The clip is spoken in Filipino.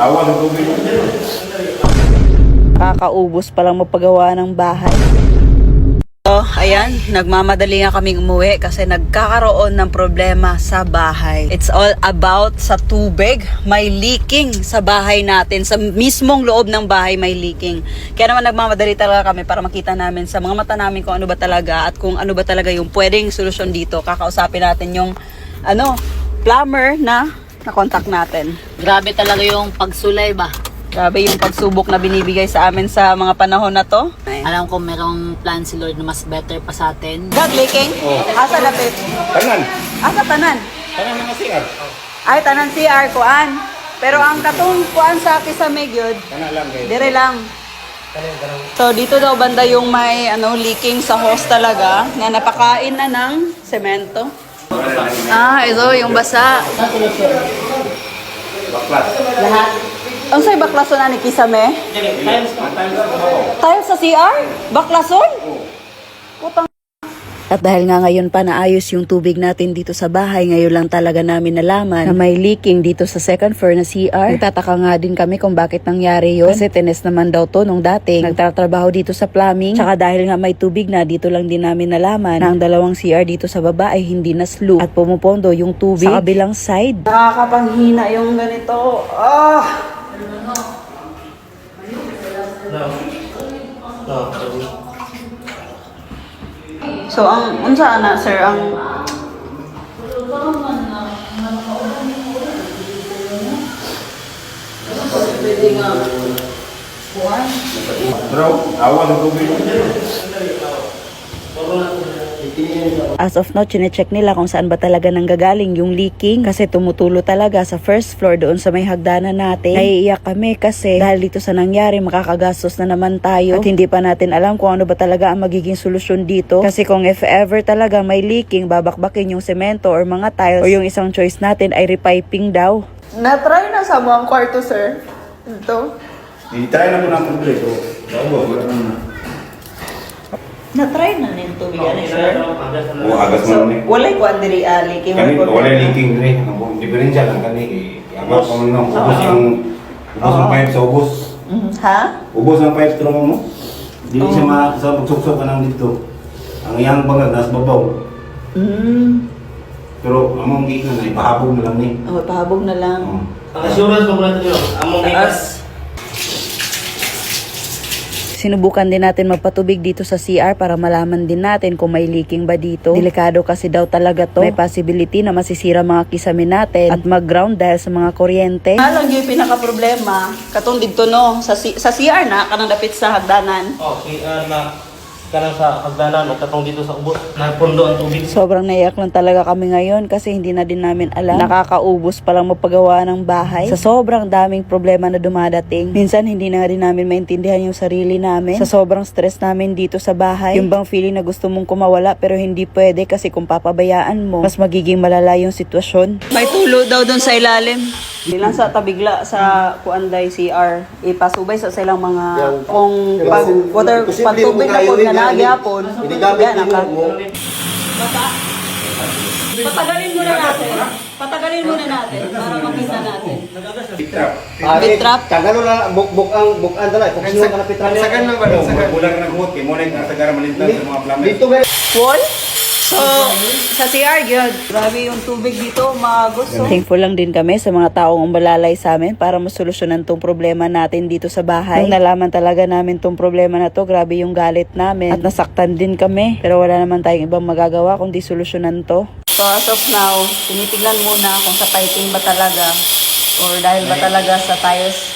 Awa ng tubig. Kakaubos palang magpagawa ng bahay. So, ayan, nagmamadali nga kaming umuwi kasi nagkakaroon ng problema sa bahay. It's all about sa tubig. May leaking sa bahay natin. Sa mismong loob ng bahay may leaking. Kaya naman nagmamadali talaga kami para makita namin sa mga mata namin kung ano ba talaga at kung ano ba talaga yung pwedeng solusyon dito. Kakausapin natin yung plumber na na-contact natin. Grabe talaga yung pagsulay ba? Grabe yung pagsubok na binibigay sa amin sa mga panahon na to. Alam ko merong plan si Lord na mas better pa sa atin. God leaking? Asa lapit? Tanan. Asa tanan? Tanan mga CR. Ay, tanan CR, kuan. Pero ang katong kuan sa Kisame gyud, Tanan lang guys. dire lang. So dito daw banda yung may leaking sa hose talaga na napakain na ng semento. Ito yung basa. Baklas. Lahat. Ang say baklason na ni Kisame? Tiles sa CR? Baklason? Putang. At dahil nga ngayon pa naayos yung tubig natin dito sa bahay, ngayon lang talaga namin nalaman na may leaking dito sa second floor na CR. Nagtataka nga din kami kung bakit nangyari yun. Kasi tines naman daw to nung dating nagtatrabaho dito sa plumbing. Tsaka dahil nga may tubig na, dito lang din namin nalaman na ang dalawang CR dito sa baba ay hindi na slow at pumupondo yung tubig sa kabilang side. Nakakapanghina yung ganito. So ang unsa ana sir ang Bro, awa ng tubig. as of now, chinecheck nila kung saan ba talaga nanggagaling yung leaking kasi tumutulo talaga sa first floor doon sa may hagdanan natin. Naiiyak kami kasi dahil dito sa nangyari, makakagastos na naman tayo at hindi pa natin alam kung ano ba talaga ang magiging solusyon dito. Kasi kung if ever talaga may leaking, babakbakin yung semento or mga tiles or yung isang choice natin ay repiping daw. Na-try na sa mga kwarto, sir. Ito. I-try na mo ng tubig. Wala na. Na-try na rin tubig, sir. O agas mo ni. Walay ko andiri leaking. Kani wala leaking ni. Ang diferensya lang kani agas mo nang ubos ang pipe sa ubos. Ha? Ubos ang pipe tulong mo. Dili siya sa pagsuksok ka nang dito. Ang iyang bangag nas babaw. Pero among gikan na ipahabog na lang ni. Pahabog na lang. Ang assurance mo natin yun, among gikas. Sinubukan din natin magpatubig dito sa CR para malaman din natin kung may leaking ba dito. Delikado kasi daw talaga to. May possibility na masisira mga kisame natin at mag-ground dahil sa mga kuryente. Ano yung pinaka-problema? Katong dito sa CR na, kanang dapit sa hagdanan. Na kanang sa hagdanan o katong dito sa ubos, napundo ang tubig. Sobrang naiyak lang talaga kami ngayon kasi hindi na din namin alam. Nakakaubos palang magpagawa ng bahay. Sa sobrang daming problema na dumadating. Minsan hindi na din namin maintindihan yung sarili namin. Sa sobrang stress namin dito sa bahay. Yung bang feeling na gusto mong kumawala pero hindi pwede kasi kung papabayaan mo, mas magiging malala yung sitwasyon. May tulo daw doon sa ilalim. Hindi lang sa tabigla sa Kuanday CR. Ipasubay sa silang mga kung pagtubig na po na nagyapon. Yan ang Patagalin muna natin para makita natin. Bitrap. Tagalo na bukan dala. Pagsuyo ka na pitrap. Sagan lang ba? Wala ka nagbuot kay mo na sa gara malintan sa mga plumber. Dito ba? Wall? So, sa CR, yun. Grabe yung tubig dito, magusto. Thankful lang din kami sa mga taong umalalay sa amin para masolusyonan tong problema natin dito sa bahay. Nung nalaman talaga namin tong problema na to, grabe yung galit namin. At nasaktan din kami. Pero wala naman tayong ibang magagawa kundi solusyonan to. So, as of now, tinitignan muna kung sa piping ba talaga or dahil ba talaga sa tiles